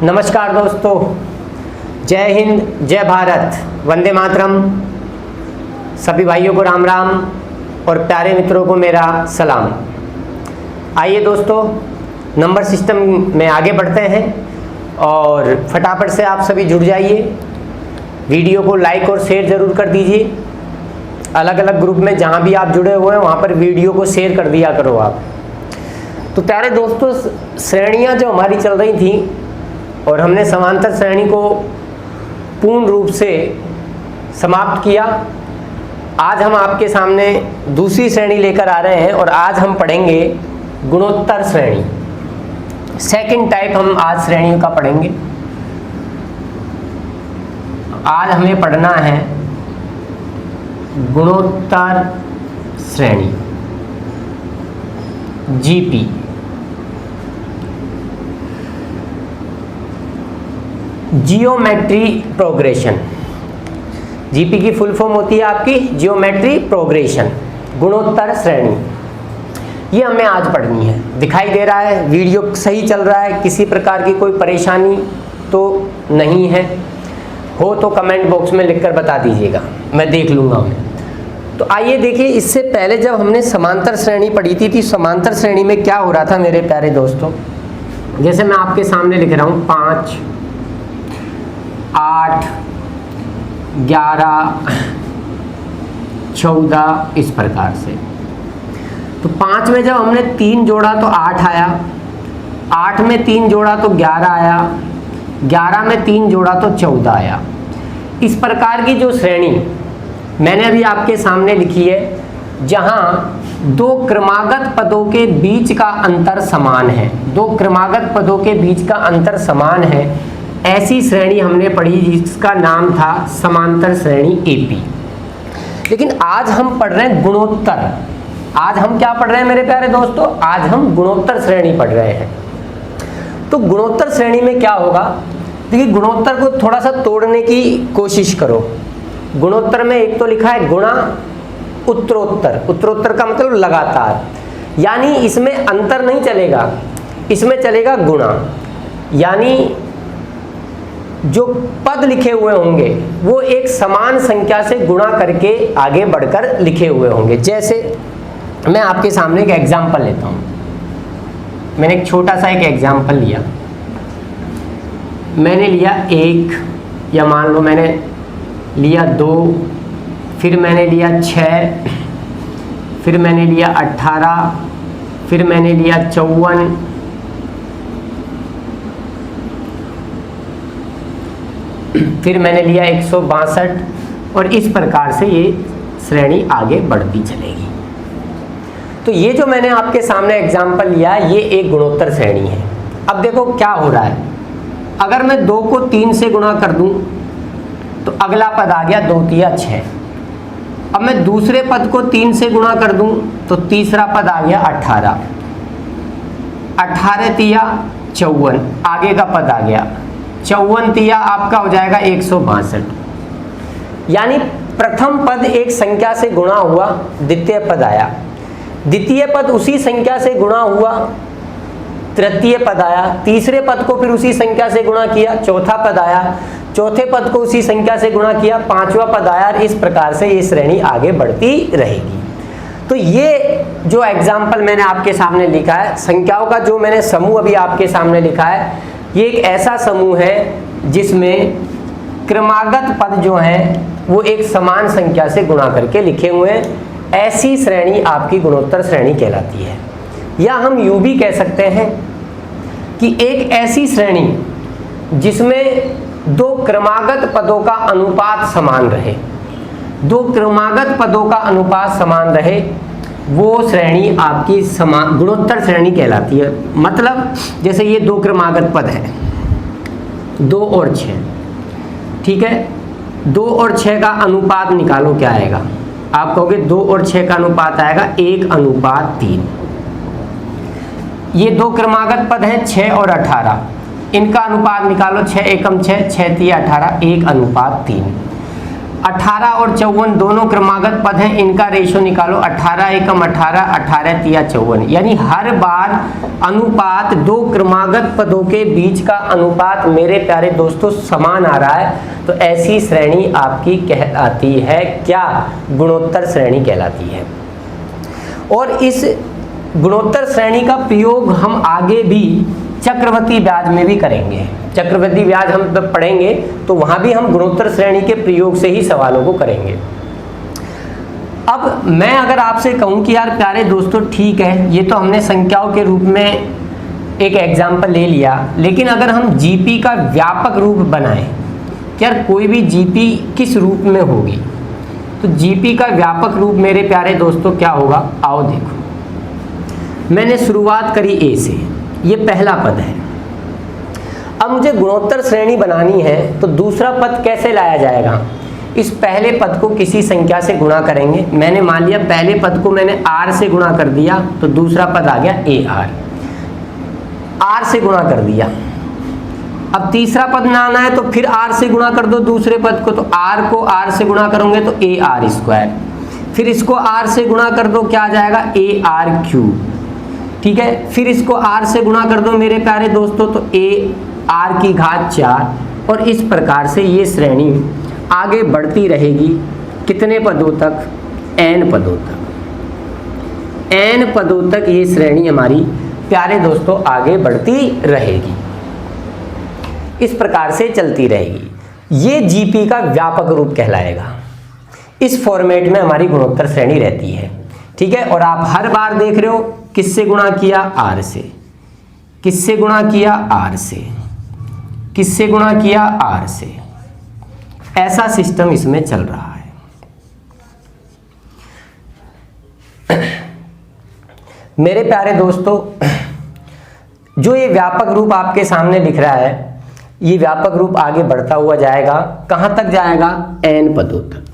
नमस्कार दोस्तों, जय हिंद, जय भारत, वंदे मातरम। सभी भाइयों को राम राम और प्यारे मित्रों को मेरा सलाम। आइए दोस्तों, नंबर सिस्टम में आगे बढ़ते हैं और फटाफट से आप सभी जुड़ जाइए। वीडियो को लाइक और शेयर ज़रूर कर दीजिए। अलग अलग ग्रुप में जहाँ भी आप जुड़े हुए हैं वहाँ पर वीडियो को शेयर कर दिया करो आप। तो प्यारे दोस्तों, श्रेणियाँ जो हमारी चल रही थी और हमने समांतर श्रेणी को पूर्ण रूप से समाप्त किया। आज हम आपके सामने दूसरी श्रेणी लेकर आ रहे हैं और आज हम पढ़ेंगे गुणोत्तर श्रेणी। सेकंड टाइप हम आज श्रेणियों का पढ़ेंगे। आज हमें पढ़ना है गुणोत्तर श्रेणी, जीपी। Geometry progression. जीपी की फुल फॉर्म होती है आपकी जियोमेट्री प्रोग्रेशन, गुणोत्तर श्रेणी। ये हमें आज पढ़नी है। दिखाई दे रहा है, वीडियो सही चल रहा है, किसी प्रकार की कोई परेशानी तो नहीं है? हो तो कमेंट बॉक्स में लिखकर बता दीजिएगा, मैं देख लूँगा उन्हें। तो आइए देखिए, इससे पहले जब हमने समांतर श्रेणी पढ़ी थी समांतर श्रेणी में क्या हो रहा था मेरे प्यारे दोस्तों। जैसे मैं आपके सामने लिख रहा हूँ 5, 8, 11, 14 इस प्रकार से। तो 5 में जब हमने 3 जोड़ा तो 8 आया, 8 में 3 जोड़ा तो 11 आया, 11 में 3 जोड़ा तो 14 आया। इस प्रकार की जो श्रेणी मैंने अभी आपके सामने लिखी है, जहां दो क्रमागत पदों के बीच का अंतर समान है, दो क्रमागत पदों के बीच का अंतर समान है, ऐसी श्रेणी हमने पढ़ी जिसका नाम था समांतर श्रेणी एपी। लेकिन आज हम पढ़ रहे हैं गुणोत्तर। आज हम क्या पढ़ रहे हैं मेरे प्यारे दोस्तों? आज हम गुणोत्तर श्रेणी पढ़ रहे हैं। तो गुणोत्तर श्रेणी में क्या होगा? देखिए, गुणोत्तर को थोड़ा सा तोड़ने की कोशिश करो। गुणोत्तर में एक तो लिखा है गुणा, उत्तरोत्तर। उत्तरोत्तर का मतलब लगातार, यानी इसमें अंतर नहीं चलेगा, इसमें चलेगा गुणा। यानी जो पद लिखे हुए होंगे वो एक समान संख्या से गुणा करके आगे बढ़कर लिखे हुए होंगे। जैसे मैं आपके सामने एक एग्जाम्पल लेता हूँ। मैंने एक छोटा सा एक एग्जाम्पल लिया। मैंने लिया 1, या मान लो मैंने लिया 2, फिर मैंने लिया 6, फिर मैंने लिया 18, फिर मैंने लिया 54, फिर मैंने लिया 162 और इस प्रकार से ये श्रेणी आगे बढ़ती चलेगी। तो ये जो मैंने आपके सामने एग्जाम्पल लिया, ये एक गुणोत्तर श्रेणी है। अब देखो क्या हो रहा है। अगर मैं 2 को 3 से गुणा कर दूं तो अगला पद आ गया 2 तिया 6। अब मैं दूसरे पद को 3 से गुणा कर दूं तो तीसरा पद आ गया 18, 18 तिया 54, आगे का पद आ गया 54 तिया आपका हो जाएगा 162। यानी प्रथम पद एक संख्या से गुणा हुआ, द्वितीय पद आया, द्वितीय पद उसी संख्या से गुणा हुआ, तृतीय पद आया, तीसरे पद को फिर उसी संख्या से गुणा किया, चौथा पद आया, चौथे पद को उसी संख्या से गुणा किया, पांचवा पद आया, और इस प्रकार से ये श्रेणी आगे बढ़ती रहेगी। तो ये जो एग्जाम्पल मैंने आपके सामने लिखा है, संख्याओं का जो मैंने समूह अभी आपके सामने लिखा है, ये एक ऐसा समूह है जिसमें क्रमागत पद जो हैं वो एक समान संख्या से गुणा करके लिखे हुए हैं। ऐसी श्रेणी आपकी गुणोत्तर श्रेणी कहलाती है। या हम यूं भी कह सकते हैं कि एक ऐसी श्रेणी जिसमें दो क्रमागत पदों का अनुपात समान रहे, दो क्रमागत पदों का अनुपात समान रहे, वो श्रेणी आपकी गुणोत्तर श्रेणी कहलाती है। मतलब जैसे ये 2 क्रमागत पद है, 2 और 6, ठीक है। 2 और 6 का अनुपात निकालो, क्या आएगा? आप कहोगे 2 और 6 का अनुपात आएगा 1:3। ये 2 क्रमागत पद हैं 6 और 18, इनका अनुपात निकालो 6 एकम 6, 6 तिया 18, 1:3। 18 और 54 दोनों क्रमागत पद हैं, इनका रेशो निकालो। 18 एकम 18, 18 तिया 54, यानी हर बार अनुपात दो क्रमागत पदों के बीच का अनुपात मेरे प्यारे दोस्तों समान आ रहा है। तो ऐसी श्रेणी आपकी कहलाती है क्या? गुणोत्तर श्रेणी कहलाती है। और इस गुणोत्तर श्रेणी का प्रयोग हम आगे भी चक्रवृद्धि ब्याज में भी करेंगे। चक्रवृद्धि ब्याज हम जब पढ़ेंगे तो वहां भी हम गुणोत्तर श्रेणी के प्रयोग से ही सवालों को करेंगे। अब मैं अगर आपसे कहूं कि यार प्यारे दोस्तों ठीक है, ये तो हमने संख्याओं के रूप में एक एग्जाम्पल ले लिया, लेकिन अगर हम जीपी का व्यापक रूप बनाएं, यार कोई भी जीपी किस रूप में होगी, तो जीपी का व्यापक रूप मेरे प्यारे दोस्तों क्या होगा? आओ देखो, मैंने शुरुआत करी ए से, ये पहला पद है। अब मुझे गुणोत्तर श्रेणी बनानी है तो दूसरा पद कैसे लाया जाएगा? इस पहले पद को किसी संख्या से गुणा करेंगे। मैंने मान लिया पहले पद को मैंने r से गुणा कर दिया तो दूसरा पद आ गया r से गुणा कर दिया। अब तीसरा पद ना आना है तो फिर r से गुणा कर दो दूसरे पद को, तो r को r से गुणा करोगे तो AR², फिर इसको r से गुणा कर दो, क्या आ जाएगा? AR3। ठीक है, फिर इसको r से गुणा कर दो मेरे प्यारे दोस्तों तो AR⁴ और इस प्रकार से ये श्रेणी आगे बढ़ती रहेगी। कितने पदों तक? n पदों तक। n पदों तक ये श्रेणी हमारी प्यारे दोस्तों आगे बढ़ती रहेगी, इस प्रकार से चलती रहेगी। ये जीपी का व्यापक रूप कहलाएगा। इस फॉर्मेट में हमारी गुणोत्तर श्रेणी रहती है। ठीक है, और आप हर बार देख रहे हो किससे गुणा किया? r से। किससे गुणा किया? r से। किससे गुणा किया? r से। ऐसा सिस्टम इसमें चल रहा है। मेरे प्यारे दोस्तों, जो ये व्यापक रूप आपके सामने दिख रहा है, ये व्यापक रूप आगे बढ़ता हुआ जाएगा। कहां तक जाएगा? n पदों तक।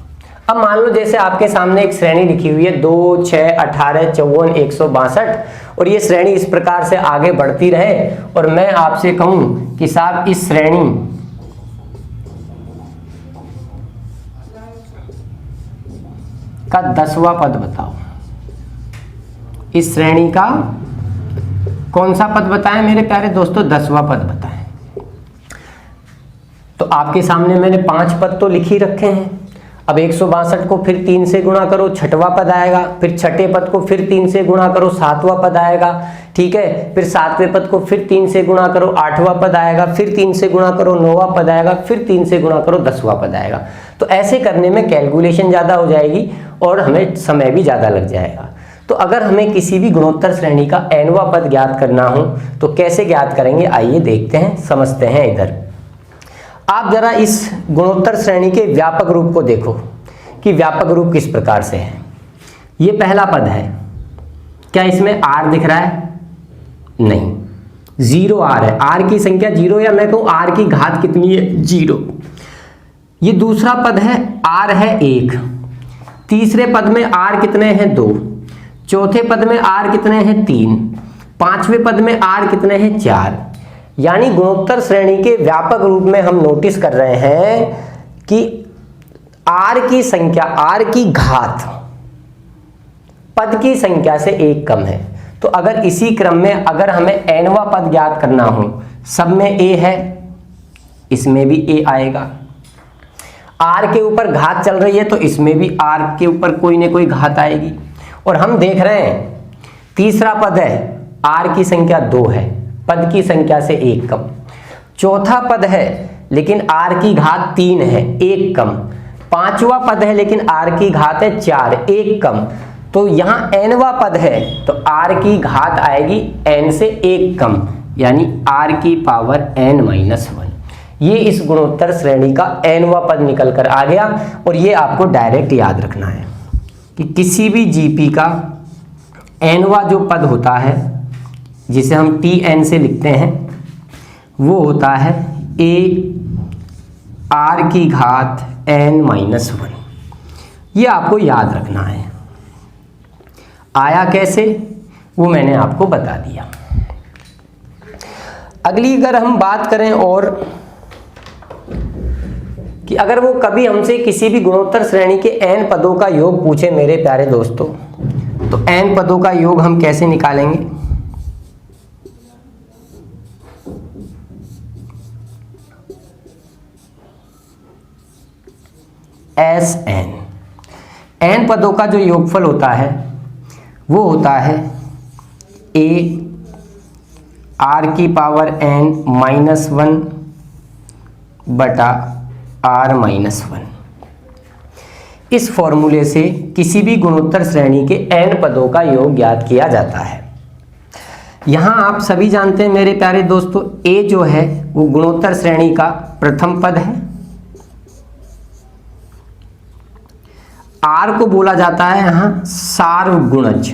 अब मान लो जैसे आपके सामने एक श्रेणी लिखी हुई है 2, 6, 18, 54, 162, और ये श्रेणी इस प्रकार से आगे बढ़ती रहे, और मैं आपसे कहूं कि साहब इस श्रेणी का 10वां पद बताओ। इस श्रेणी का कौन सा पद बताएं मेरे प्यारे दोस्तों? 10वां पद बताएं। तो आपके सामने मैंने 5 पद तो लिख ही रखे हैं। अब 162 को फिर 3 से गुणा करो, 6वां पद आएगा। फिर 6ठे पद को फिर 3 से गुणा करो, 7वां पद आएगा। ठीक है, फिर 7वें पद को फिर 3 से गुणा करो, 8वां पद आएगा। फिर 3 से गुणा करो, 9वां पद आएगा। फिर 3 से गुणा करो, 10वां पद आएगा। तो ऐसे करने में कैलकुलेशन ज़्यादा हो जाएगी और हमें समय भी ज़्यादा लग जाएगा। तो अगर हमें किसी भी गुणोत्तर श्रेणी का nवां पद ज्ञात करना हो तो कैसे ज्ञात करेंगे? आइए देखते हैं, समझते हैं। इधर आप जरा इस गुणोत्तर श्रेणी के व्यापक रूप को देखो कि व्यापक रूप किस प्रकार से है। ये पहला पद है, क्या इसमें r दिख रहा है? नहीं, 0 r है। r की संख्या 0, या मैं कहूं r की घात कितनी है? 0। ये दूसरा पद है, r है 1। तीसरे पद में r कितने हैं? 2। चौथे पद में r कितने हैं? 3। पांचवें पद में r कितने हैं? 4। यानी गुणोत्तर श्रेणी के व्यापक रूप में हम नोटिस कर रहे हैं कि r की संख्या, r की घात पद की संख्या से 1 कम है। तो अगर इसी क्रम में अगर हमें nवां पद ज्ञात करना हो, सब में a है, इसमें भी a आएगा। r के ऊपर घात चल रही है तो इसमें भी r के ऊपर कोई ना कोई घात आएगी। और हम देख रहे हैं तीसरा पद है, r की संख्या 2 है, पद की संख्या से 1 कम। चौथा पद है लेकिन r की घात 3 है, 1 कम। पांचवा पद है लेकिन r की घात है 4, 1 कम। तो यहाँ nवां पद है तो r की घात आएगी n से 1 कम, यानी r की पावर n-1। ये इस गुणोत्तर श्रेणी का nवां पद निकल कर आ गया। और ये आपको डायरेक्ट याद रखना है कि किसी भी जीपी का nवां जो पद होता है, जिसे हम tn से लिखते हैं, वो होता है a r की घात n-1। ये आपको याद रखना है। आया कैसे वो मैंने आपको बता दिया। अगली अगर हम बात करें और कि अगर वो कभी हमसे किसी भी गुणोत्तर श्रेणी के n पदों का योग पूछे मेरे प्यारे दोस्तों, तो n पदों का योग हम कैसे निकालेंगे? Sn। n पदों का जो योगफल होता है वो होता है a r की पावर n माइनस 1 बटा r माइनस 1। इस फॉर्मूले से किसी भी गुणोत्तर श्रेणी के n पदों का योग ज्ञात किया जाता है। यहां आप सभी जानते हैं मेरे प्यारे दोस्तों, a जो है वो गुणोत्तर श्रेणी का प्रथम पद है। r को बोला जाता है यहां सार्वगुणज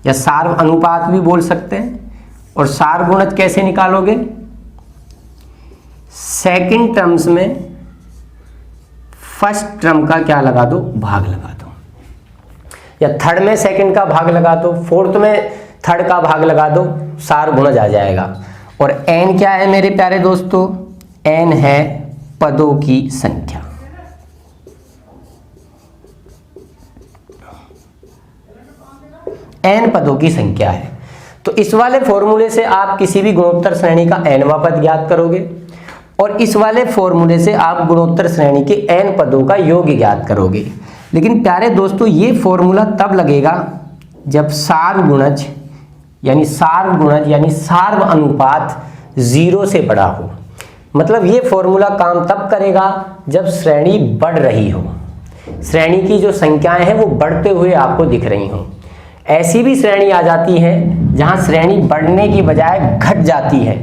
या सार्व अनुपात भी बोल सकते हैं। और सार्वगुणज कैसे निकालोगे? सेकंड टर्म्स में फर्स्ट टर्म का क्या लगा दो? भाग लगा दो। या थर्ड में सेकंड का भाग लगा दो, फोर्थ में थर्ड का भाग लगा दो, सार्वगुणज आ जाएगा। और n क्या है मेरे प्यारे दोस्तों? n है पदों की संख्या। n पदों की संख्या है। तो इस वाले फॉर्मूले से आप किसी भी गुणोत्तर श्रेणी का nवां पद ज्ञात करोगे और इस वाले फॉर्मूले से आप गुणोत्तर श्रेणी के n पदों का योग ज्ञात करोगे। लेकिन प्यारे दोस्तों, ये फॉर्मूला तब लगेगा जब सार्वगुणज यानी सार्व अनुपात 0 से बड़ा हो। मतलब ये फॉर्मूला काम तब करेगा जब श्रेणी बढ़ रही हो, श्रेणी की जो संख्याएं हैं वो बढ़ते हुए आपको दिख रही हो। ऐसी भी श्रेणी आ जाती है जहां श्रेणी बढ़ने की बजाय घट जाती है,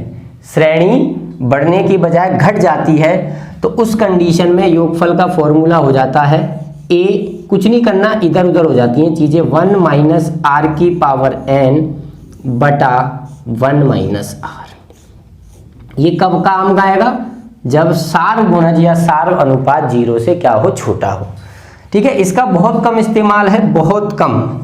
श्रेणी बढ़ने की बजाय घट जाती है, तो उस कंडीशन में योगफल का फॉर्मूला हो जाता है a, कुछ नहीं करना, इधर उधर हो जाती हैं चीजें, 1 माइनस आर की पावर n बटा 1 माइनस आर। ये कब काम आएगा? जब सार्वगुणज या सार्व अनुपात 0 से क्या हो? छोटा हो। ठीक है, इसका बहुत कम इस्तेमाल है, बहुत कम।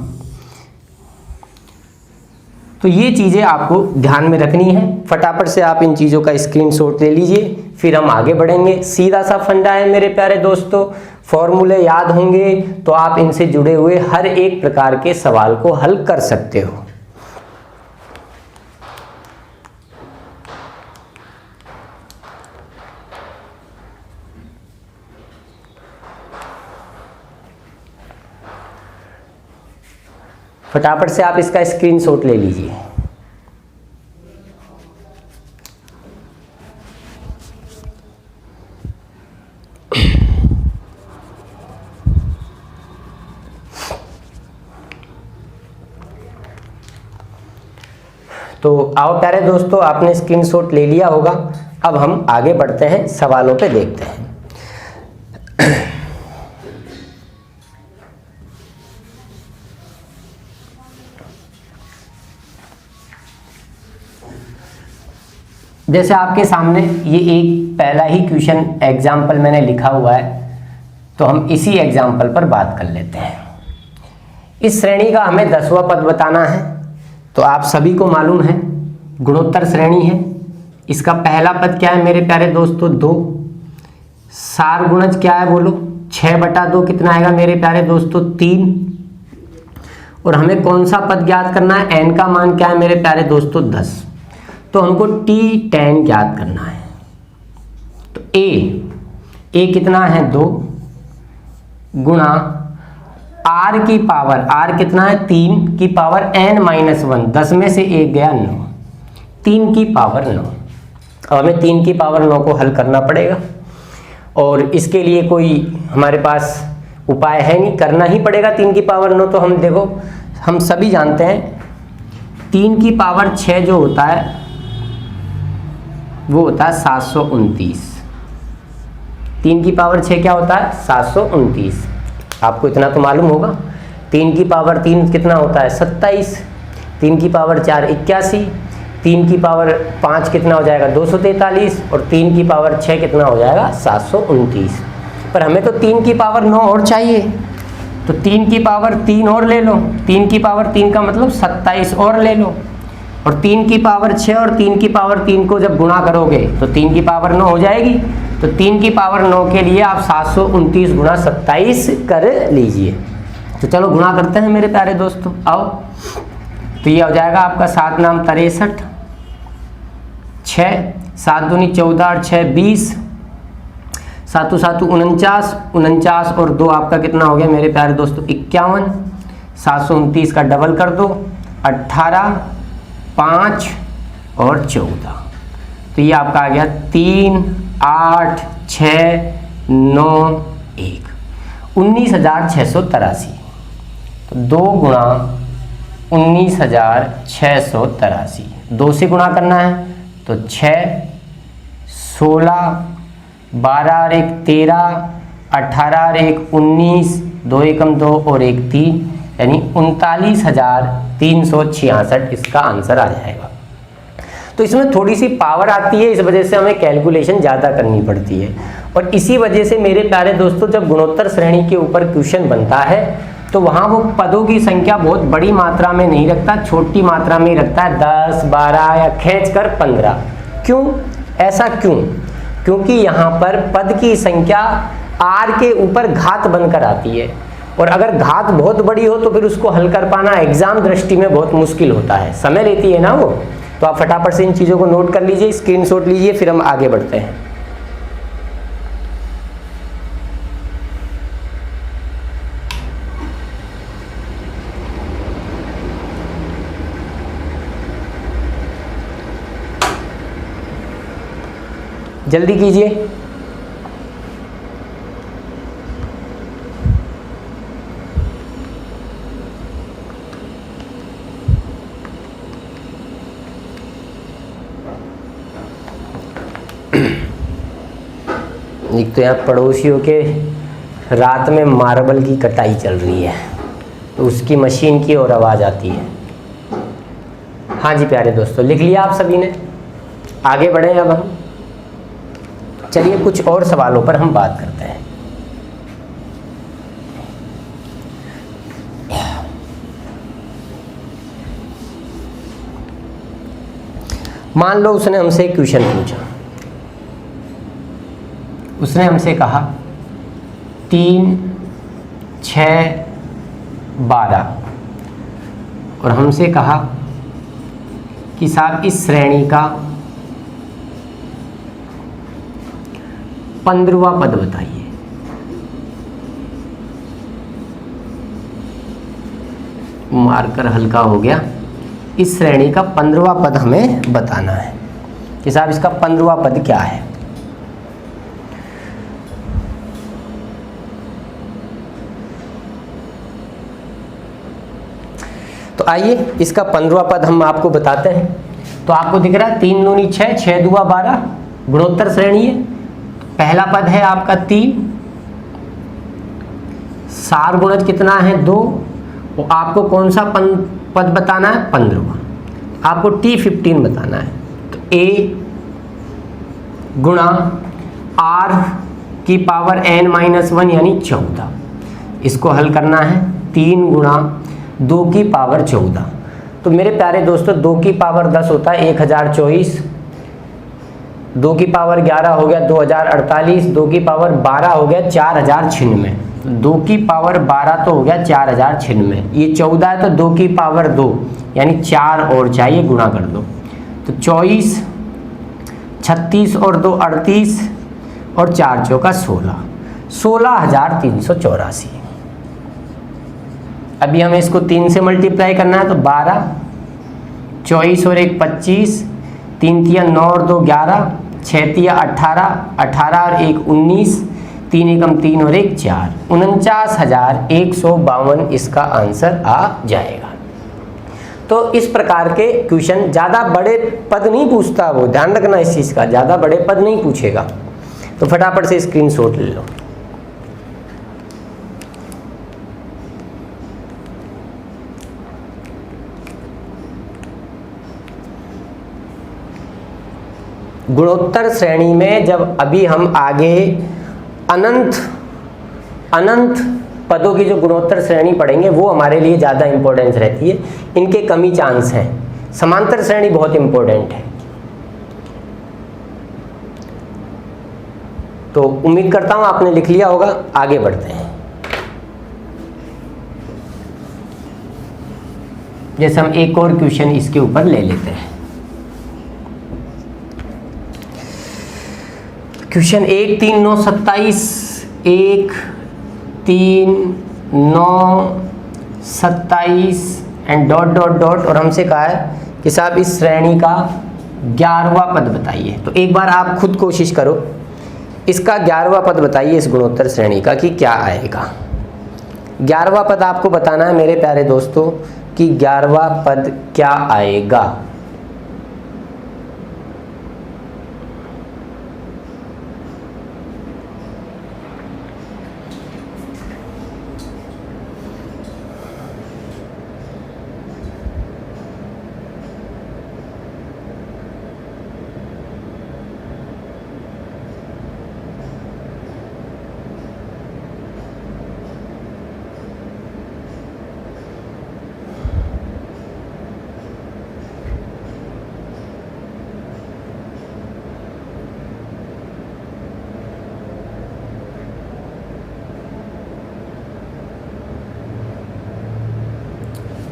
तो ये चीज़ें आपको ध्यान में रखनी है। फटाफट से आप इन चीज़ों का स्क्रीनशॉट ले लीजिए, फिर हम आगे बढ़ेंगे। सीधा सा फंडा है मेरे प्यारे दोस्तों, फॉर्मूले याद होंगे तो आप इनसे जुड़े हुए हर एक प्रकार के सवाल को हल कर सकते हो। फटाफट से आप इसका स्क्रीनशॉट ले लीजिए। तो आओ प्यारे दोस्तों, आपने स्क्रीनशॉट ले लिया होगा। अब हम आगे बढ़ते हैं, सवालों पे देखते हैं। जैसे आपके सामने ये एक पहला ही क्वेश्चन एग्जाम्पल मैंने लिखा हुआ है, तो हम इसी एग्जाम्पल पर बात कर लेते हैं। इस श्रेणी का हमें 10वां पद बताना है। तो आप सभी को मालूम है गुणोत्तर श्रेणी है, इसका पहला पद क्या है मेरे प्यारे दोस्तों? 2। सार्वगुणज क्या है बोलो? 6/2 कितना आएगा मेरे प्यारे दोस्तों? 3। और हमें कौन सा पद ज्ञात करना है? n का मान क्या है मेरे प्यारे दोस्तों? 10। तो हमको T10 ज्ञात करना है। तो a कितना है? 2 गुणा r की पावर, r कितना है? 3 की पावर n-1, 10 में से 1 गया 9, 3 की पावर 9। अब हमें 3 की पावर 9 को हल करना पड़ेगा और इसके लिए कोई हमारे पास उपाय है नहीं, करना ही पड़ेगा 3 की पावर 9। तो हम देखो, हम सभी जानते हैं 3 की पावर 6 जो होता है वो होता है 729। 3 की पावर 6 क्या होता है? 729। आपको इतना तो मालूम होगा। 3 की पावर 3 कितना होता है? 27। 3 की पावर 4 81। 3 की पावर 5 कितना हो जाएगा? 243। और 3 की पावर 6 कितना हो जाएगा? 729। पर हमें तो 3 की पावर 9 और चाहिए, तो 3 की पावर 3 और ले लो। 3 की पावर 3 का मतलब 27 और ले लो। और 3 की पावर 6 और 3 की पावर 3 को जब गुणा करोगे तो 3 की पावर 9 हो जाएगी। तो 3 की पावर 9 के लिए आप 729 गुणा 27 कर लीजिए। तो चलो गुणा करते हैं मेरे प्यारे दोस्तों, आओ। तो ये हो जाएगा आपका 7 नाम 63, 6 7 दूनी 14 और 6 20, 7 7 49, 49 और 2 आपका कितना हो गया मेरे प्यारे दोस्तों 51, 729 का डबल कर दो 18, 5 और 14। तो ये आपका आ गया 3 8 6 9 1, 19,683। तो 2 गुणा 19,683, 2 से गुणा करना है तो 6 16 12 और 1 13, 18 और 1 19, 2 एकम 2 और 1 3, यानी 39,366 इसका आंसर आ जाएगा। तो इसमें थोड़ी सी पावर आती है, इस वजह से हमें कैलकुलेशन ज़्यादा करनी पड़ती है। और इसी वजह से मेरे प्यारे दोस्तों जब गुणोत्तर श्रेणी के ऊपर क्वेश्चन बनता है तो वहाँ वो पदों की संख्या बहुत बड़ी मात्रा में नहीं रखता, छोटी मात्रा में रखता है, 10 12 या खींचकर 15। क्यों ऐसा क्यों? क्योंकि यहाँ पर पद की संख्या r के ऊपर घात बनकर आती है, और अगर घात बहुत बड़ी हो तो फिर उसको हल कर पाना एग्जाम दृष्टि में बहुत मुश्किल होता है, समय लेती है ना वो। तो आप फटाफट से इन चीज़ों को नोट कर लीजिए, स्क्रीनशॉट लीजिए, फिर हम आगे बढ़ते हैं। जल्दी कीजिए। एक तो यहाँ पड़ोसियों के रात में मार्बल की कटाई चल रही है, तो उसकी मशीन की और आवाज़ आती है। हाँ जी प्यारे दोस्तों, लिख लिया आप सभी ने? आगे बढ़ें अब हम। चलिए कुछ और सवालों पर हम बात करते हैं। मान लो उसने हमसे एक क्वेश्चन पूछा, उसने हमसे कहा 3 6 12, और हमसे कहा कि साहब इस श्रेणी का 15वां पद बताइए। मार्कर हल्का हो गया। इस श्रेणी का 15वां पद हमें बताना है कि साहब इसका 15वां पद क्या है। तो आइए इसका 15वां पद हम आपको बताते हैं। तो आपको दिख रहा है 3 दूनी 6, 6 दूआ 12, गुणोत्तर श्रेणी है। पहला पद है आपका 3, सार गुणज कितना है 2, और आपको कौन सा पद बताना है 15वां। आपको T15 बताना है। तो A गुणा R की पावर n-1 यानी 14, इसको हल करना है। 3 गुणा 2 की पावर 14। तो मेरे प्यारे दोस्तों 2 की पावर 10 होता है 1024, 2 की पावर 11 हो गया 2048, 2 की पावर 12 हो गया 4096, 2 की पावर 12 तो हो गया 4096, ये 14 है तो 2 की पावर 2 यानी 4 और चाहिए, गुणा कर दो। तो 24, 36 और 2 38, और 4 चौका 16, 16,384। अभी हमें इसको 3 से मल्टीप्लाई करना है तो 12, 24 और 1 25, 3 तिया 9 और 2 11, 6 तिया 18, 18 और 1 19, 3 एकम 3 और 1 4, 49,152 इसका आंसर आ जाएगा। तो इस प्रकार के क्वेश्चन ज़्यादा बड़े पद नहीं पूछता, वो ध्यान रखना इस चीज़ का, ज़्यादा बड़े पद नहीं पूछेगा। तो फटाफट से स्क्रीनशॉट ले लो। गुणोत्तर श्रेणी में जब अभी हम आगे अनंत पदों की जो गुणोत्तर श्रेणी पढ़ेंगे वो हमारे लिए ज़्यादा इंपॉर्टेंस रहती है, इनके कम ही चांस हैं। समांतर श्रेणी बहुत इंपॉर्टेंट है। तो उम्मीद करता हूं आपने लिख लिया होगा। आगे बढ़ते हैं। जैसे हम एक और क्वेश्चन इसके ऊपर ले लेते हैं। Question 1 3 9 27, 1 3 9 27 and dot dot dot, और हमसे कहा है कि साहब इस श्रेणी का 11वां पद बताइए। तो एक बार आप खुद कोशिश करो, इसका 11वां पद बताइए इस गुणोत्तर श्रेणी का कि क्या आएगा। 11वां पद आपको बताना है मेरे प्यारे दोस्तों कि 11वां पद क्या आएगा।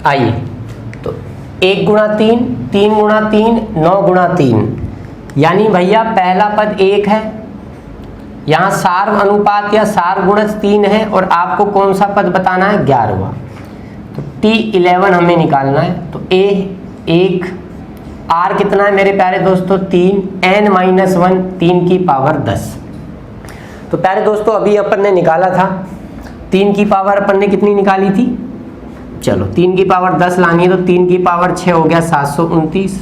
आइए, तो 1 गुणा 3, 3 गुणा 3, 9 गुणा 3, यानी भैया पहला पद 1 है, यहाँ सार अनुपात या सार गुणज 3 है, और आपको कौन सा पद बताना है 11वां। तो T11 हमें निकालना है। तो A 1, R कितना है मेरे प्यारे दोस्तों 3, n-1 3 की पावर 10। तो प्यारे दोस्तों अभी अपन ने निकाला था 3 की पावर अपन ने कितनी निकाली थी, चलो 3 की पावर 10 लानी है, तो 3 की पावर 6 हो गया 729,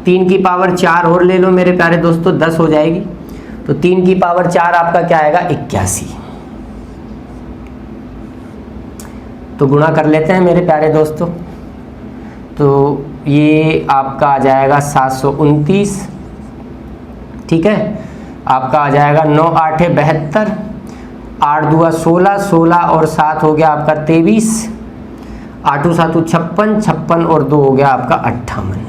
3 की पावर 4 और ले लो मेरे प्यारे दोस्तों 10 हो जाएगी, तो 3 की पावर 4 आपका क्या आएगा 81। तो गुणा कर लेते हैं मेरे प्यारे दोस्तों, तो ये आपका आ जाएगा 729, ठीक है, आपका आ जाएगा 9 8 72, 8 2 16, 16 और 7 हो गया आपका 23, 8 7 56, 56 और 2 हो गया आपका 58।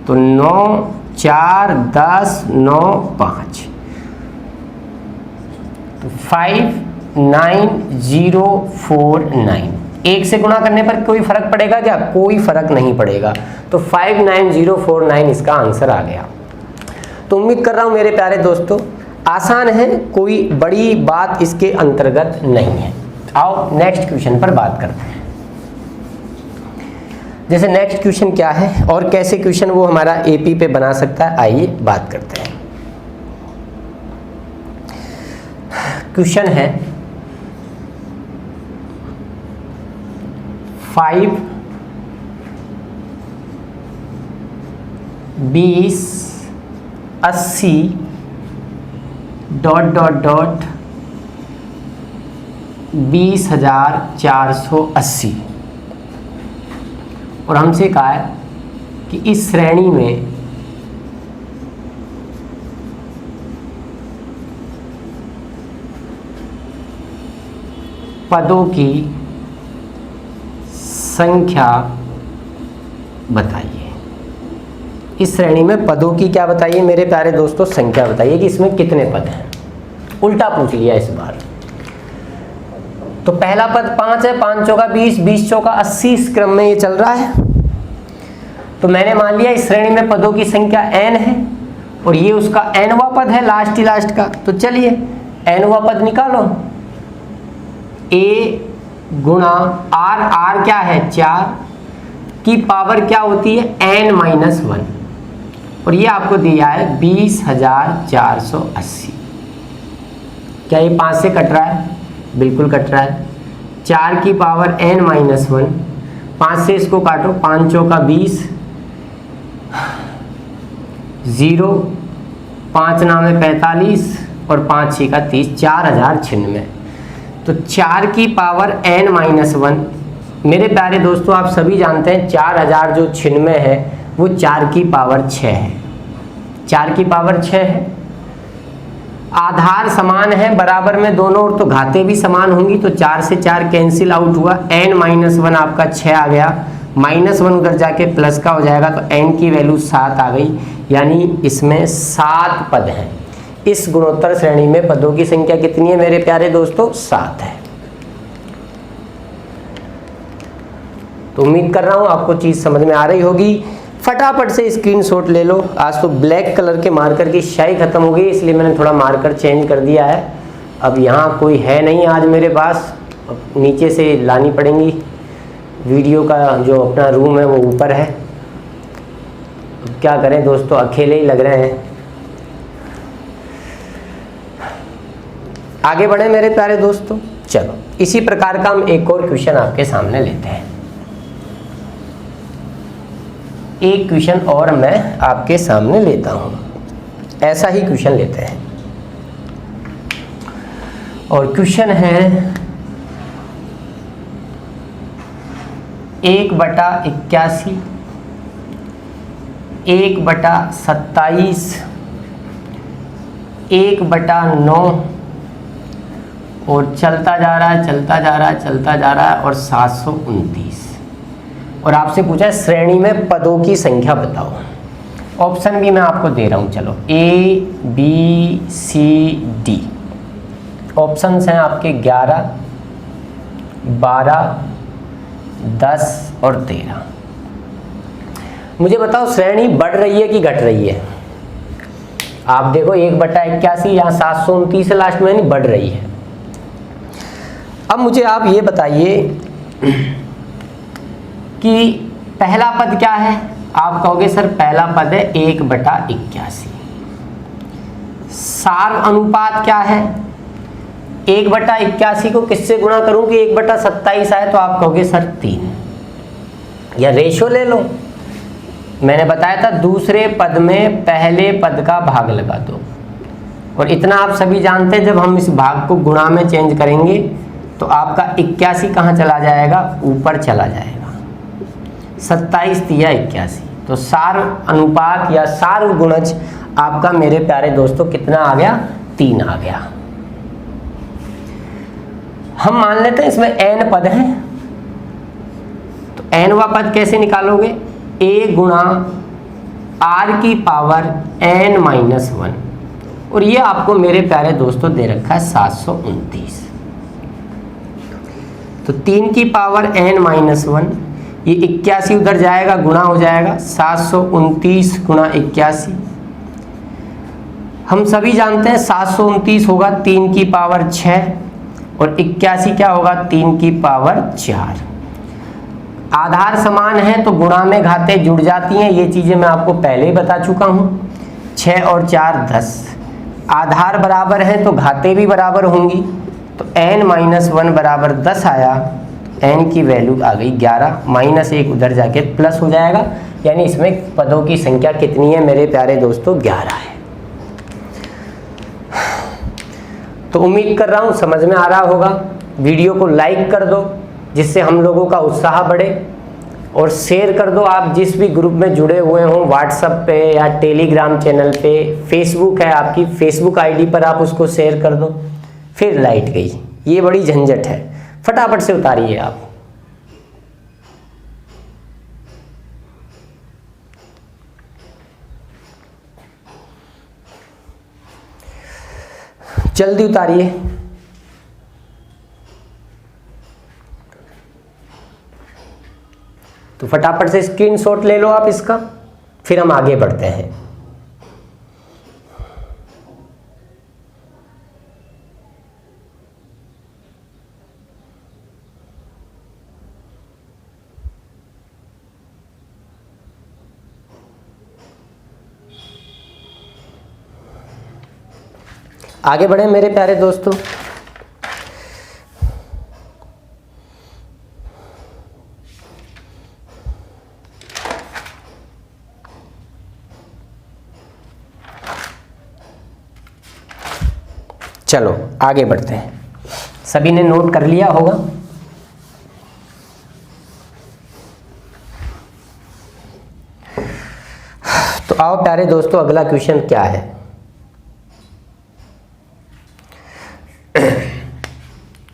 तो 9 4 10 9 5, तो 59049। एक से गुणा करने पर कोई फर्क पड़ेगा क्या, कोई फर्क नहीं पड़ेगा। तो 59049 इसका आंसर आ गया। तो उम्मीद कर रहा हूं मेरे प्यारे दोस्तों आसान है, कोई बड़ी बात इसके अंतर्गत नहीं है। आओ नेक्स्ट क्वेश्चन पर बात करते हैं। जैसे नेक्स्ट क्वेश्चन क्या है और कैसे क्वेश्चन वो हमारा एपी पे बना सकता है, आइए बात करते हैं। क्वेश्चन है 5 20 80 डॉट डॉट डॉट 20,480, और हमसे कहा है कि इस श्रेणी में पदों की संख्या बताइए। इस श्रेणी में पदों की क्या बताइए मेरे प्यारे दोस्तों, संख्या बताइए कि इसमें कितने पद हैं। उल्टा पूछ लिया इस बार। तो पहला पद 5 है, 5 चौका 20, 20 चौका 80, इस क्रम में ये चल रहा है। तो मैंने मान लिया इस श्रेणी में पदों की संख्या n है और ये उसका nवां पद है, लास्ट ही लास्ट का। तो चलिए nवां पद निकालो, a गुणा r, r क्या है 4 की पावर क्या होती है n-1, और ये आपको दिया है 20,480। क्या ये 5 से कट रहा है, बिल्कुल कट रहा है। 4 की पावर n-1, 5 से इसको काटो, 5 चौका 20, 0, 5 नामे 45 और 5 6 का 30, 4096। तो 4 की पावर n-1, मेरे प्यारे दोस्तों आप सभी जानते हैं 4000 जो 96 है वो 4 की पावर 6 है, 4 की पावर 6 है। आधार समान है बराबर में दोनों, और तो घातें भी समान होंगी, तो 4 से 4 कैंसिल आउट हुआ, n-1 आपका 6 आ गया, -1 उधर जाके प्लस का हो जाएगा, तो n की वैल्यू 7 आ गई, यानी इसमें 7 पद हैं। इस गुणोत्तर श्रेणी में पदों की संख्या कितनी है मेरे प्यारे दोस्तों? 7 है। तो उम्मीद कर रहा हूं आपको चीज समझ में आ रही होगी। फटाफट से स्क्रीनशॉट ले लो। आज तो ब्लैक कलर के मार्कर की स्याही खत्म हो गई, इसलिए मैंने थोड़ा मार्कर चेंज कर दिया है। अब यहाँ कोई है नहीं आज मेरे पास, नीचे से लानी पड़ेंगी। वीडियो का जो अपना रूम है वो ऊपर है। अब क्या करें दोस्तों, अकेले ही लग रहे हैं। आगे बढ़े मेरे प्यारे दोस्तों। चलो इसी प्रकार का हम एक और क्वेश्चन आपके सामने लेते हैं। एक क्वेश्चन और मैं आपके सामने लेता हूं, ऐसा ही क्वेश्चन लेते हैं। और क्वेश्चन है 1/81, 1/27, 1/9 और चलता जा रहा है, चलता जा रहा है, चलता जा रहा है और 729। और आपसे पूछा है श्रेणी में पदों की संख्या बताओ। ऑप्शन भी मैं आपको दे रहा हूं, चलो A, B, C, D। Options हैं आपके 11, 12, 10 और 13। मुझे बताओ श्रेणी बढ़ रही है कि घट रही है? आप देखो 1/81 यहाँ 729 लास्ट में, नहीं बढ़ रही है। अब मुझे आप ये बताइए कि पहला पद क्या है? आप कहोगे सर पहला पद है 1/81। सार अनुपात क्या है? 1/81 को किससे गुणा करूं कि 1/27 आए? तो आप कहोगे सर 3। या रेशो ले लो, मैंने बताया था दूसरे पद में पहले पद का भाग लगा दो। और इतना आप सभी जानते हैं, जब हम इस भाग को गुणा में चेंज करेंगे तो आपका 81 कहाँ चला जाएगा? ऊपर चला जाएगा। 27 तिया 81। तो सार अनुपात या सार गुणज आपका मेरे प्यारे दोस्तों कितना आ गया? 3 आ गया। हम मान लेते हैं इसमें n पद हैं, तो nवा पद कैसे निकालोगे? a गुणा r की पावर n-1। और ये आपको मेरे प्यारे दोस्तों दे रखा है 729। तो 3 की पावर n-1, ये 81 उधर जाएगा, गुणा हो जाएगा 729 गुणा 81। हम सभी जानते हैं 729 होगा 3 की पावर 6 और 81 क्या होगा? 3 की पावर 4। आधार समान है तो गुणा में घातें जुड़ जाती हैं, ये चीजें मैं आपको पहले ही बता चुका हूं। 6 और 4 10। आधार बराबर है तो घातें भी बराबर होंगी। तो n-1 बराबर 10 आया। n की वैल्यू आ गई 11, -1 उधर जाके प्लस हो जाएगा। यानी इसमें पदों की संख्या कितनी है मेरे प्यारे दोस्तों? 11 है। तो उम्मीद कर रहा हूं समझ में आ रहा होगा। वीडियो को लाइक कर दो जिससे हम लोगों का उत्साह बढ़े, और शेयर कर दो आप जिस भी ग्रुप में जुड़े हुए हों, व्हाट्सएप पे या टेलीग्राम चैनल पे। फेसबुक है आपकी, फेसबुक आईडी पर आप उसको शेयर कर दो। फिर लाइट गई, ये बड़ी झंझट है, फटाफट से उतारिए आप। जल्दी उतारिए। तो फटाफट से स्क्रीनशॉट ले लो आप इसका, फिर हम आगे बढ़ते हैं। आगे बढ़े मेरे प्यारे दोस्तों। चलो आगे बढ़ते हैं। सभी ने नोट कर लिया होगा। तो आओ प्यारे दोस्तों, अगला क्वेश्चन क्या है?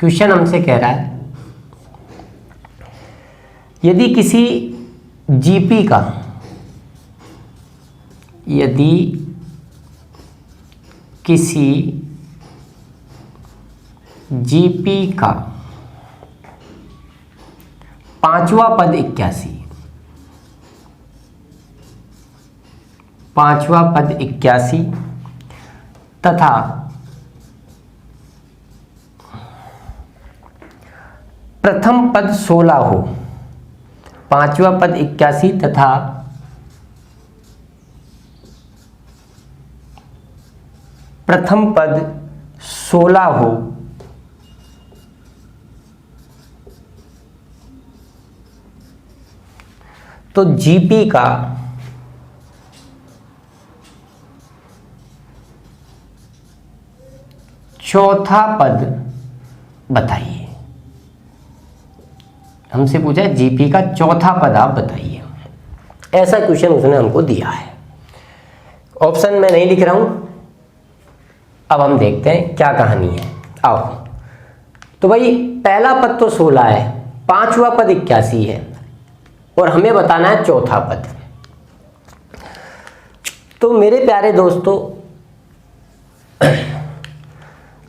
क्वेश्चन हमसे कह रहा है यदि किसी जीपी का किसी जीपी का पांचवा पद 81, पांचवा पद 81 तथा प्रथम पद 16 हो, पांचवा पद 81 तथा प्रथम पद 16 हो तो जीपी का चौथा पद बताइए। हमसे पूछा है जीपी का चौथा पद आप बताइए, ऐसा क्वेश्चन उसने हमको दिया है। ऑप्शन में नहीं लिख रहा हूं, अब हम देखते हैं क्या कहानी है। आओ, तो भाई पहला पद तो 16 है, पांचवा पद 81 है और हमें बताना है चौथा पद। तो मेरे प्यारे दोस्तों,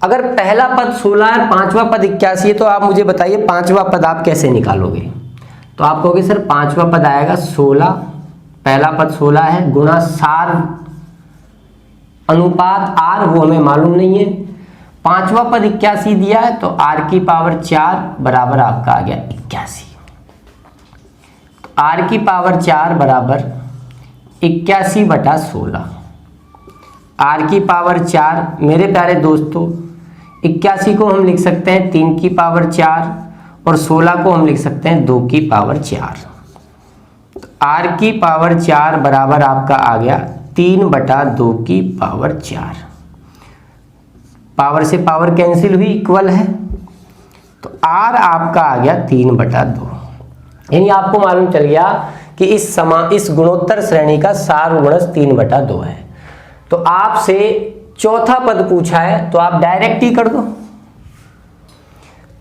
अगर पहला पद 16 है, पांचवा पद 81 है, तो आप मुझे बताइए पांचवा पद आप कैसे निकालोगे। तो आप कहोगे सर पांचवा पद आएगा 16, पहला पद 16 है, गुणा सार अनुपात आर, वो हमें मालूम नहीं है। पांचवा पद 81 दिया है तो आर की पावर 4 बराबर आपका आ गया 81। आर की पावर 4 बराबर 81/16। आर की पावर 4 मेरे प्यारे दोस्तों, 81 को हम लिख सकते हैं 3 की पावर 4 और 16 को हम लिख सकते हैं 2 की पावर 4। आर की पावर 4 बराबर आपका आ गया 3/2 की पावर 4। पावर से पावर कैंसिल हुई, इक्वल है, तो आर आपका आ गया 3/2। यानी आपको मालूम चल गया कि इस गुणोत्तर श्रेणी का सार गुणज 3/2 है। तो आपसे चौथा पद पूछा है तो आप डायरेक्ट ही कर दो।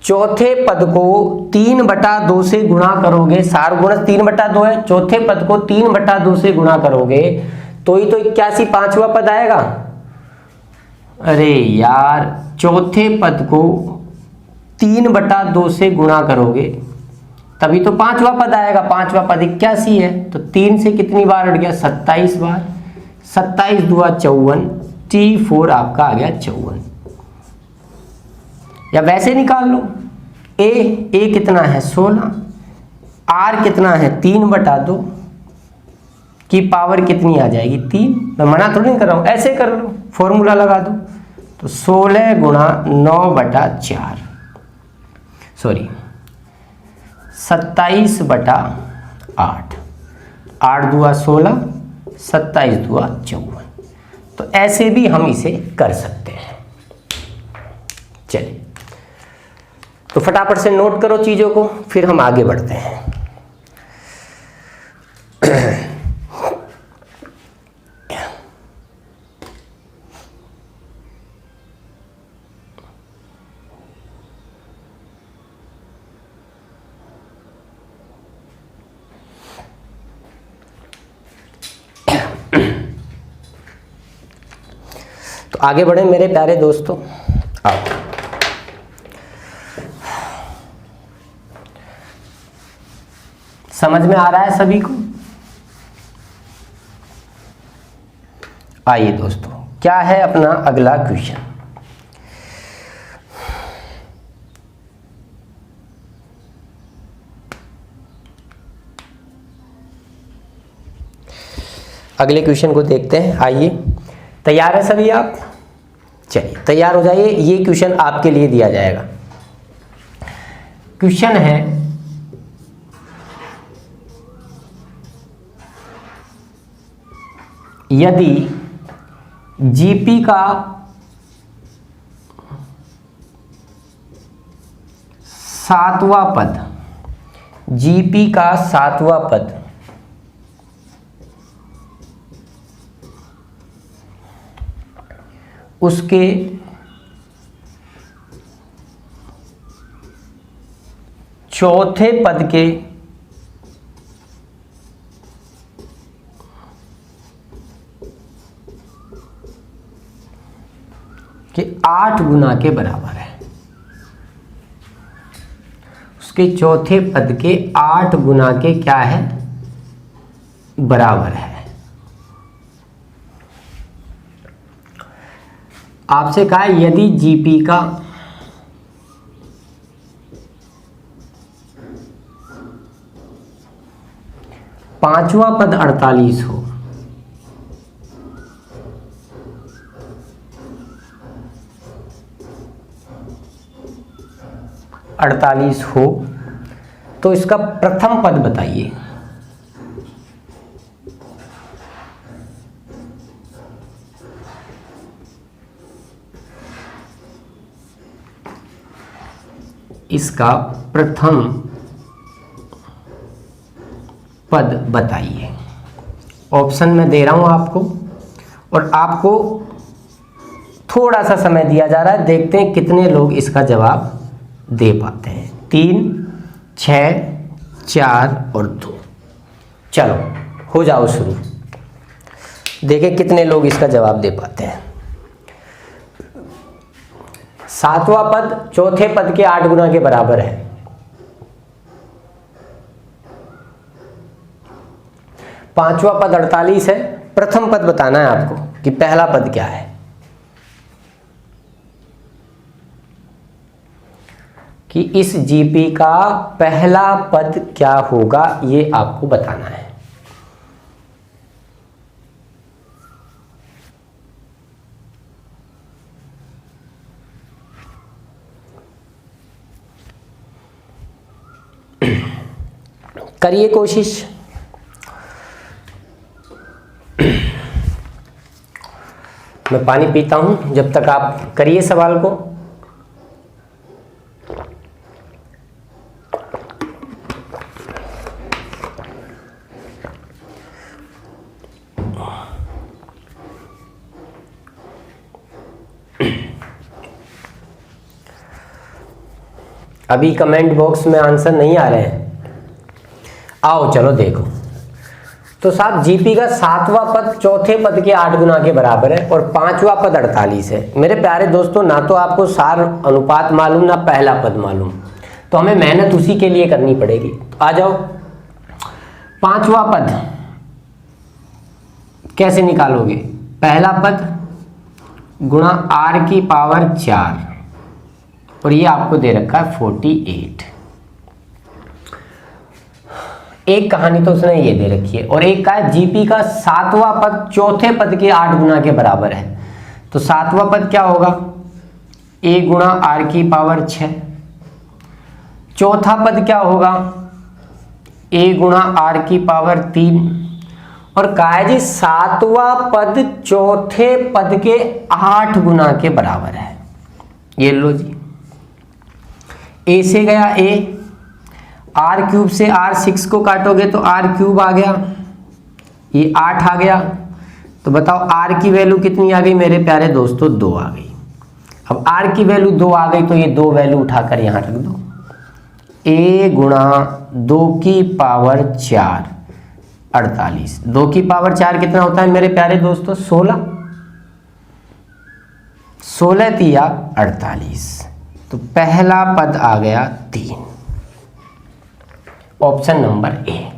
चौथे पद को 3/2 से गुणा करोगे, सार गुणज 3/2 है, चौथे पद को 3/2 से गुणा करोगे तो ही तो 81 पांचवा पद आएगा। अरे यार, चौथे पद को 3/2 से गुणा करोगे तभी तो पांचवा पद आएगा। पांचवा पद 81 है तो 3 से कितनी बार उठ गया, 27 बार। 27 दूआ 54, T4 आपका आ गया 54। या वैसे निकाल लो, ए कितना है 16, आर कितना है 3/2 की पावर कितनी आ जाएगी 3। मैं मना थोड़ी नहीं कर रहा हूं, ऐसे कर लो, फॉर्मूला लगा दो। तो 16 गुणा 9/4, सॉरी 27/8, 8 दूआ 16, 27 दूआ 54। तो ऐसे भी हम इसे कर सकते हैं। चलिए, तो फटाफट से नोट करो चीजों को, फिर हम आगे बढ़ते हैं। तो आगे बढ़े मेरे प्यारे दोस्तों। आओ, समझ में आ रहा है सभी को? आइए दोस्तों, क्या है अपना अगला क्वेश्चन। अगले क्वेश्चन को देखते हैं। आइए, तैयार है सभी आप? चलिए तैयार हो जाइए, ये क्वेश्चन आपके लिए दिया जाएगा। क्वेश्चन है, यदि जीपी का सातवां पद, जीपी का सातवां पद उसके चौथे पद के कि 8 गुना के बराबर है, उसके चौथे पद के 8 गुना के क्या है, बराबर है। आपसे कहा है यदि जीपी का पांचवा पद 48 हो, तो इसका प्रथम पद बताइए। इसका प्रथम पद बताइए। ऑप्शन में दे रहा हूं आपको, और आपको थोड़ा सा समय दिया जा रहा है, देखते हैं कितने लोग इसका जवाब दे पाते हैं। 3, 6, 4 और 2। चलो हो जाओ शुरू, देखें कितने लोग इसका जवाब दे पाते हैं। सातवां पद चौथे पद के 8 गुना के बराबर है। पांचवा पद 48 है, प्रथम पद बताना है आपको कि पहला पद क्या है। कि इस जीपी का पहला पद क्या होगा, ये आपको बताना है। करिए कोशिश। मैं पानी पीता हूं, जब तक आप करिए सवाल को। अभी कमेंट बॉक्स में आंसर नहीं आ रहे हैं, आओ चलो देखो। तो साहब जीपी का सातवां पद चौथे पद के 8 गुना के बराबर है और पांचवा पद 48 है। मेरे प्यारे दोस्तों, ना तो आपको सार अनुपात मालूम, ना पहला पद मालूम, तो हमें मेहनत उसी के लिए करनी पड़ेगी। तो आ जाओ, पांचवा पद कैसे निकालोगे? पहला पद गुणा r की पावर 4, और ये आपको दे रखा है 48। एक कहानी तो उसने ये दे रखी है, और एक का है जीपी का सातवां पद चौथे पद के 8 गुना के बराबर है। तो सातवां पद क्या होगा? a गुणा r की पावर 6। चौथा पद क्या होगा? a गुणा r की पावर 3। और कहा है जी सातवां पद चौथे पद के 8 गुना के बराबर है। ये लो जी, a से गया a, r क्यूब से r6 को काटोगे तो r क्यूब आ गया, ये 8 आ गया। तो बताओ r की वैल्यू कितनी आ गई मेरे प्यारे दोस्तों? 2 आ गई। अब r की वैल्यू 2 आ गई तो ये 2 वैल्यू उठाकर यहां रख दो। a गुणा 2 की पावर 4 48। 2 की पावर 4 कितना होता है मेरे प्यारे दोस्तों? 16। 16 तिया 48। तो पहला पद आ गया 3, ऑप्शन नंबर ए।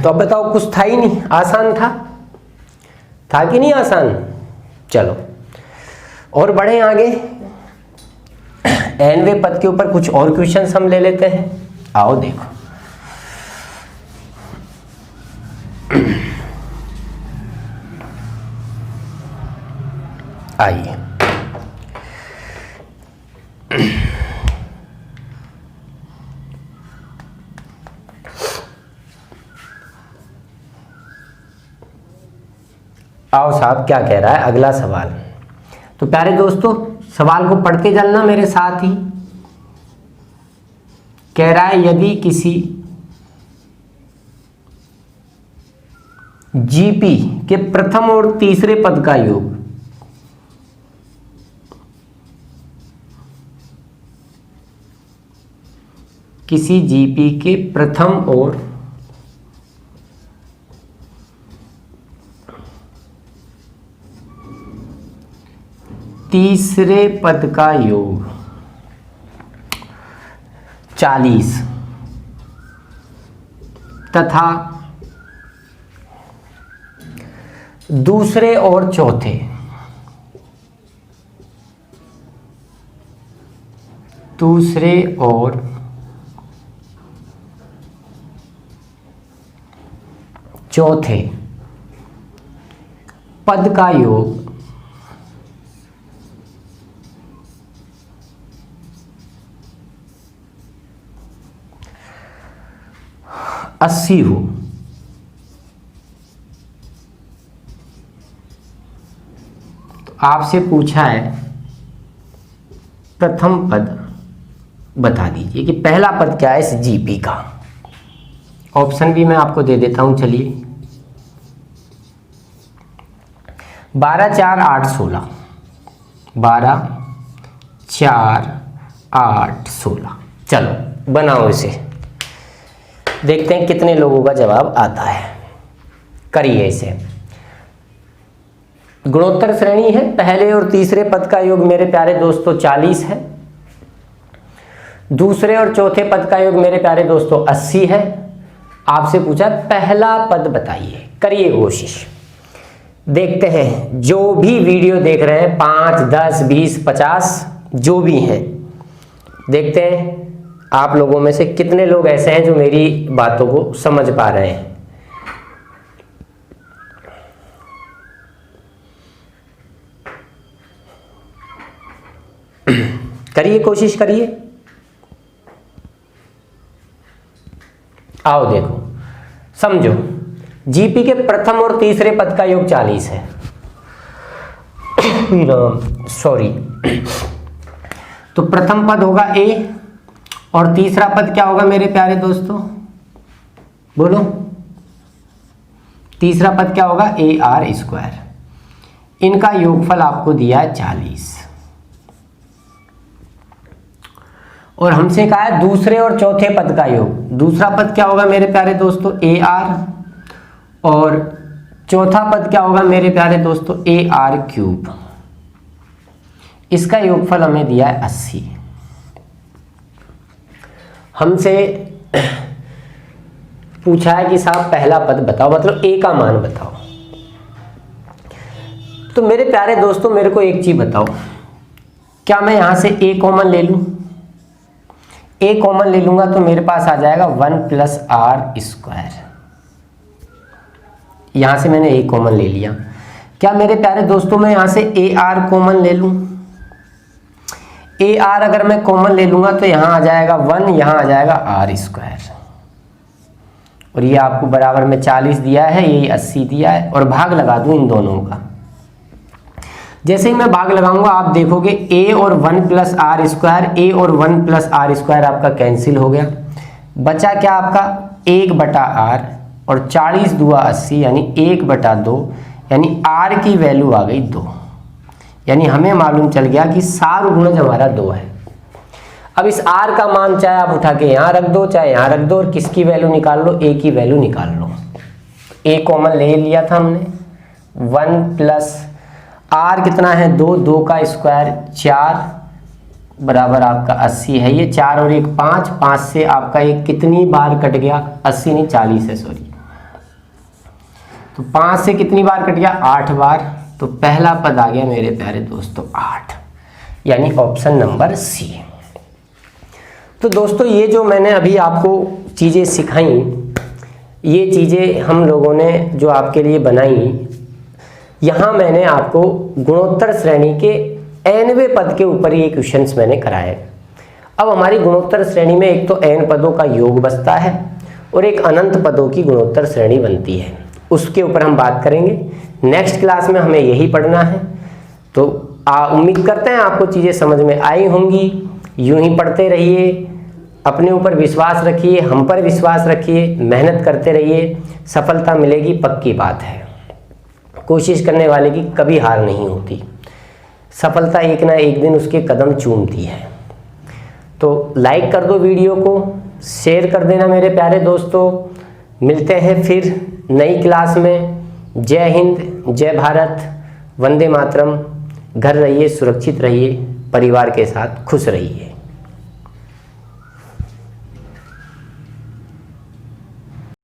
तो अब बताओ, कुछ था ही नहीं, आसान था कि नहीं आसान? चलो और बढ़े आगे, nवें पद के ऊपर कुछ और क्वेश्चंस हम ले लेते हैं। आओ देखो, आइए आओ साहब, क्या कह रहा है अगला सवाल। तो प्यारे दोस्तों, सवाल को पढ़ते चलना मेरे साथ ही। कह रहा है यदि किसी जीपी के प्रथम और तीसरे पद का योग किसी जीपी के प्रथम और तीसरे पद का योग 40 तथा दूसरे और चौथे पद का योग 80 हो, तो आपसे पूछा है प्रथम पद बता दीजिए कि पहला पद क्या है इस जीपी का। ऑप्शन भी मैं आपको दे देता हूं, चलिए। 12 4 8 16, 12 4 8 16। चलो बनाओ इसे, देखते हैं कितने लोगों का जवाब आता है। करिए इसे। गुणोत्तर श्रेणी है, पहले और तीसरे पद का योग मेरे प्यारे दोस्तों 40 है, दूसरे और चौथे पद का योग मेरे प्यारे दोस्तों 80 है। आपसे पूछा पहला पद बताइए, करिए कोशिश। देखते हैं जो भी वीडियो देख रहे हैं 5 10 20 50 जो भी हैं, देखते हैं आप लोगों में से कितने लोग ऐसे हैं जो मेरी बातों को समझ पा रहे हैं। करिए कोशिश करिए। आओ देखो समझो, जीपी के प्रथम और तीसरे पद का योग 40 है। सॉरी, तो प्रथम पद होगा ए और तीसरा पद क्या होगा मेरे प्यारे दोस्तों, बोलो। तीसरा पद क्या होगा, ए आर स्क्वायर। इनका योगफल आपको दिया है 40 और हमसे कहा है दूसरे और चौथे पद का योग। दूसरा पद क्या होगा मेरे प्यारे दोस्तों, ए आर, और चौथा पद क्या होगा मेरे प्यारे दोस्तों, ए आर क्यूब। इसका योगफल हमें दिया है 80। हमसे पूछा है कि साहब पहला पद बताओ, मतलब ए का मान बताओ। तो मेरे प्यारे दोस्तों मेरे को एक चीज बताओ, क्या मैं यहां से ए कॉमन ले लूं? ए कॉमन ले लूंगा तो मेरे पास आ जाएगा 1 प्लस आर स्क्वायर। यहां से मैंने ए कॉमन ले लिया। क्या मेरे प्यारे दोस्तों मैं यहां से ए आर कॉमन ले लूं? ए आर अगर मैं कॉमन ले लूंगा तो यहां आ जाएगा 1, यहां आ जाएगा आर स्क्वायर, और ये आपको बराबर में 40 दिया है, ये 80 दिया है, और भाग लगा दूं इन दोनों का। जैसे ही मैं भाग लगाऊंगा आप देखोगे a और 1 प्लस आर स्क्वायर, ए और 1 प्लस आर स्क्वायर आपका कैंसिल हो गया। बचा क्या आपका 1 बटा आर, और 40 दुआ 80 यानी 1 बटा 2, यानी r की वैल्यू आ गई 2। यानी हमें मालूम चल गया कि सार गुणज हमारा 2 है। अब इस r का मान चाहे आप उठा के यहाँ रख दो चाहे यहाँ रख दो, और किसकी वैल्यू निकाल लो, a की वैल्यू निकाल लो। a कॉमन ले लिया था हमने, 1 प्लस r कितना है 2, 2 का स्क्वायर 4 बराबर आपका 80 है। ये 4 और 1 5, 5 से आपका एक कितनी बार कट गया, 80 नहीं 40 है सॉरी, तो 5 से कितनी बार कट गया, 8 बार। तो पहला पद आ गया मेरे प्यारे दोस्तों 8, यानी ऑप्शन नंबर सी। तो दोस्तों ये जो मैंने अभी आपको चीज़ें सिखाई, ये चीज़ें हम लोगों ने जो आपके लिए बनाई, यहाँ मैंने आपको गुणोत्तर श्रेणी के 90वें पद के ऊपर ये क्वेश्चंस मैंने कराए। अब हमारी गुणोत्तर श्रेणी में एक तो n पदों का योग बचता है और एक अनंत पदों की गुणोत्तर श्रेणी बनती है, उसके ऊपर हम बात करेंगे। नेक्स्ट क्लास में हमें यही पढ़ना है। तो उम्मीद करते हैं आपको चीज़ें समझ में आई होंगी। यूं ही पढ़ते रहिए, अपने ऊपर विश्वास रखिए, हम पर विश्वास रखिए, मेहनत करते रहिए, सफलता मिलेगी पक्की बात है। कोशिश करने वाले की कभी हार नहीं होती, सफलता एक ना एक दिन उसके कदम चूमती है। तो लाइक कर दो वीडियो को, शेयर कर देना मेरे प्यारे दोस्तों। मिलते हैं फिर नई क्लास में। जय हिंद, जय भारत, वंदे मातरम, घर रहिए, सुरक्षित रहिए, परिवार के साथ खुश रहिए।